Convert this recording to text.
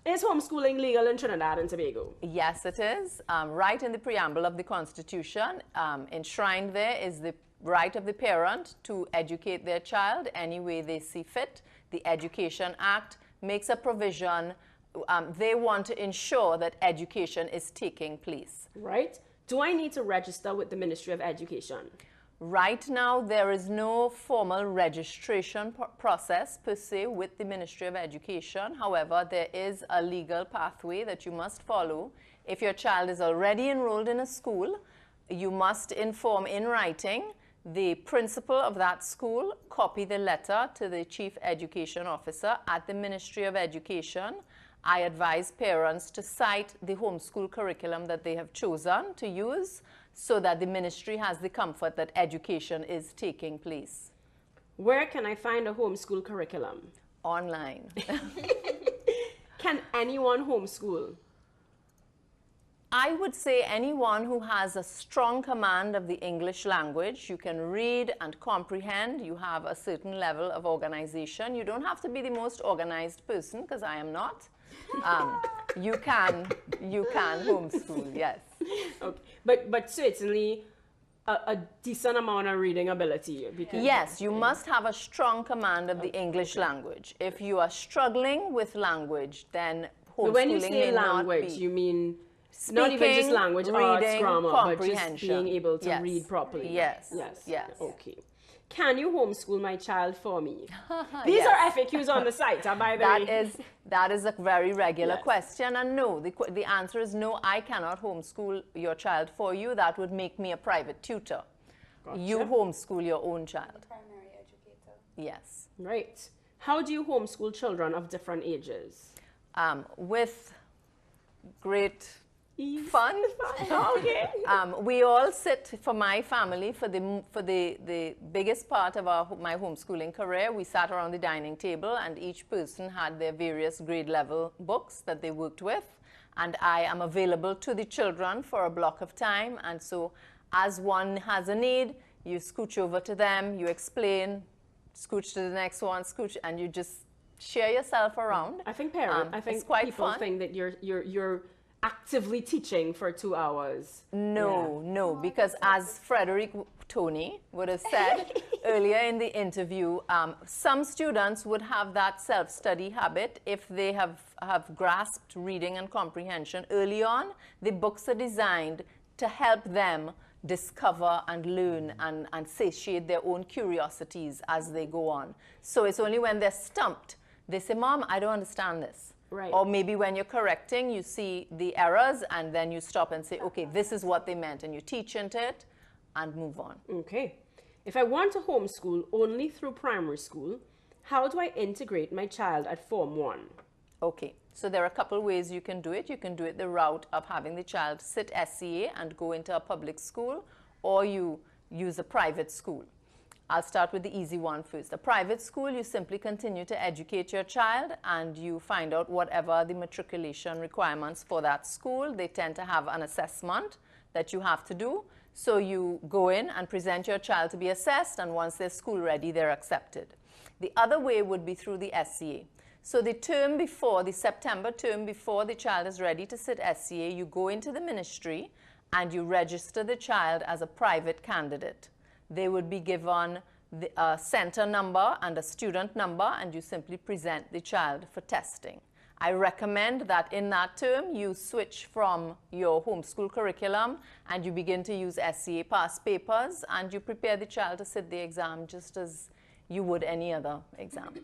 Is homeschooling legal in Trinidad and Tobago? Yes, it is. Right in the preamble of the Constitution, enshrined there is the right of the parent to educate their child any way they see fit. The Education Act makes a provision. They want to ensure that education is taking place. Right. Do I need to register with the Ministry of Education? Right now, there is no formal registration process per se with the Ministry of Education. However, there is a legal pathway that you must follow. If your child is already enrolled in a school, you must inform in writing the principal of that school, copy the letter to the Chief Education Officer at the Ministry of Education. I advise parents to cite the homeschool curriculum that they have chosen to use so that the ministry has the comfort that education is taking place. Where can I find a homeschool curriculum? Online. Can anyone homeschool? I would say anyone who has a strong command of the English language, you can read and comprehend, you have a certain level of organization. You don't have to be the most organized person, because I am not. You can homeschool, yes. Okay. But certainly a decent amount of reading ability. Because yes, you must have a strong command of the English language. If you are struggling with language, then homeschooling when you say may language, not be. you mean Speaking, not even just language, arts, reading, grammar, but just comprehension. being able to Yes. read properly. Yes. Yes. Yes. Okay. Can you homeschool my child for me? These are FAQs on the site, by the way. That is a very regular Yes. question, and no, the answer is no, I cannot homeschool your child for you. That would make me a private tutor. Gotcha. You homeschool your own child. Primary educator. Yes. Right. How do you homeschool children of different ages? With great fun. Okay. We all sit, for my family, for the biggest part of my homeschooling career, we sat around the dining table and each person had their various grade level books that they worked with, and I am available to the children for a block of time, and so as one has a need, you scooch over to them, you explain, scooch to the next one, scooch, and you just share yourself around. I think it's quite people fun. think that you're actively teaching for 2 hours. No, because as Frederick Tony would have said earlier in the interview, some students would have that self-study habit if they have grasped reading and comprehension early on. The books are designed to help them discover and learn and satiate their own curiosities as they go on. So it's only when they're stumped, they say, Mom, I don't understand this. Right. Or maybe when you're correcting, you see the errors and then you stop and say, okay, this is what they meant, and you teach into it and move on. Okay. If I want to homeschool only through primary school, how do I integrate my child at Form 1? Okay, so there are a couple ways you can do it. You can do it the route of having the child sit SCA and go into a public school, or you use a private school. I'll start with the easy one first. A private school, you simply continue to educate your child and you find out whatever the matriculation requirements for that school. They tend to have an assessment that you have to do. So you go in and present your child to be assessed, and once they're school ready, they're accepted. The other way would be through the SCA. So the term before, the September term before the child is ready to sit SCA, you go into the ministry and you register the child as a private candidate. They would be given a center number and a student number, and you simply present the child for testing. I recommend that in that term you switch from your homeschool curriculum and you begin to use SCA past papers, and you prepare the child to sit the exam just as you would any other exam.